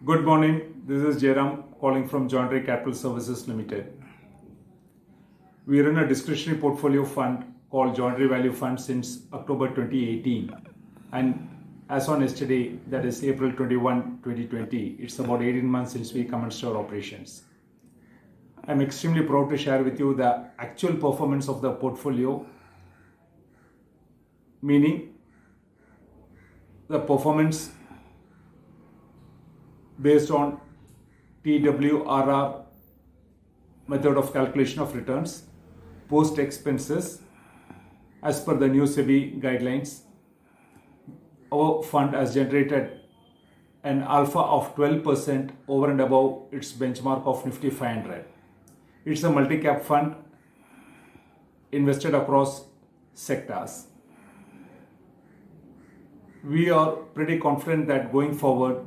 Good morning. This is Jairam calling from John Ray Capital Services Limited. We run a discretionary portfolio fund called John Ray Value Fund since October 2018. And as on yesterday, that is April 21, 2020, it's about 18 months since we commenced our operations. I'm extremely proud to share with you the actual performance of the portfolio, meaning the performance based on TWRR method of calculation of returns post expenses as per the new SEBI guidelines. Our fund has generated an alpha of 12% over and above its benchmark of Nifty 500. It's a multi-cap fund invested across sectors. We are pretty confident that going forward,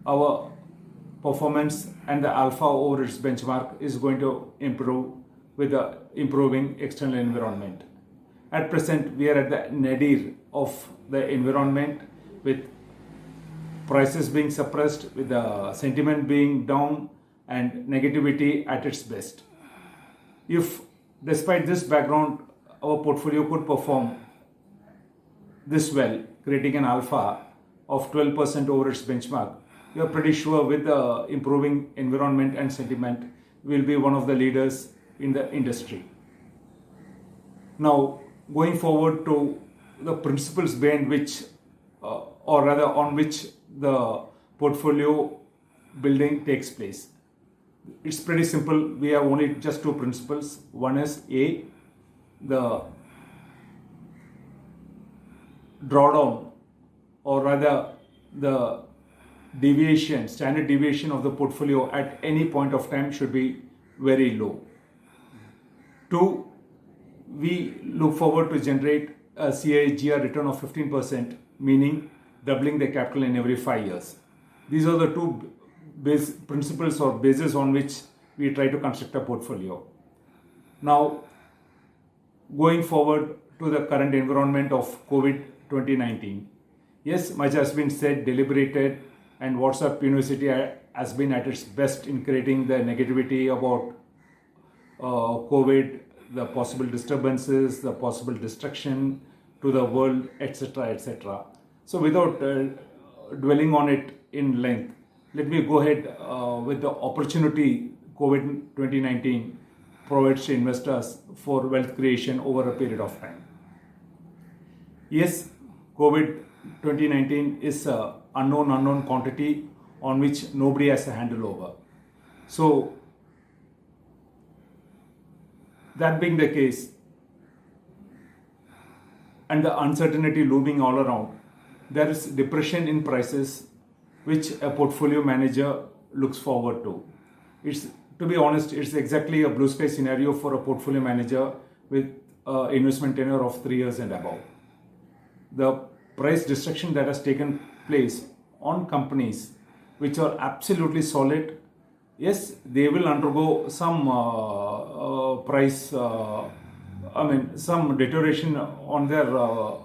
our performance and the alpha over its benchmark is going to improve with the improving external environment. At present, we are at the nadir of the environment with prices being suppressed, with the sentiment being down and negativity at its best. If despite this background, our portfolio could perform this well, creating an alpha of 12% over its benchmark, we are pretty sure with the improving environment and sentiment, we will be one of the leaders in the industry. Now, going forward to the principles behind which, or rather on which the portfolio building takes place. It's pretty simple. We have only just two principles. One is A, the drawdown, or rather the standard deviation of the portfolio at any point of time should be very low. Two, we look forward to generate a CAGR return of 15%, meaning doubling the capital in every 5 years. These are the two principles or bases on which we try to construct a portfolio. Now, going forward to the current environment of COVID-2019, yes, much has been said, deliberated, and WhatsApp University has been at its best in creating the negativity about COVID, the possible disturbances, the possible destruction to the world, etc., etc. So without dwelling on it in length, let me go ahead with the opportunity COVID-2019 provides to investors for wealth creation over a period of time. Yes, COVID-2019 is an unknown quantity on which nobody has a handle over. So, that being the case, and the uncertainty looming all around, there is depression in prices which a portfolio manager looks forward to. To be honest, it's exactly a blue sky scenario for a portfolio manager with investment tenure of 3 years and above. The price destruction that has taken place on companies which are absolutely solid, yes, they will undergo some some deterioration on their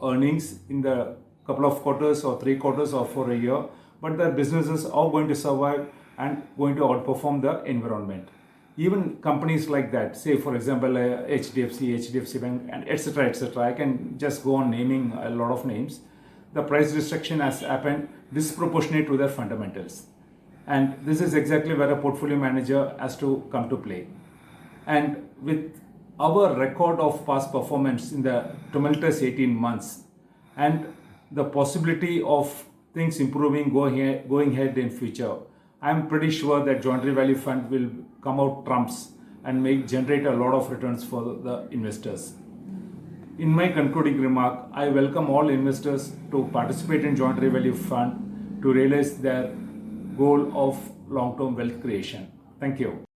earnings in the couple of quarters or 3 quarters or for a year, but their businesses are going to survive and going to outperform the environment. Even companies like that, say for example HDFC Bank, and etc., I can just go on naming a lot of names. The price destruction has happened disproportionate to their fundamentals. And this is exactly where a portfolio manager has to come to play. And with our record of past performance in the tumultuous 18 months and the possibility of things improving going ahead in future, I'm pretty sure that John Ray Value Fund will come out trumps and generate a lot of returns for the investors. In my concluding remark, I welcome all investors to participate in John Ray Value Fund to realize their goal of long-term wealth creation. Thank you.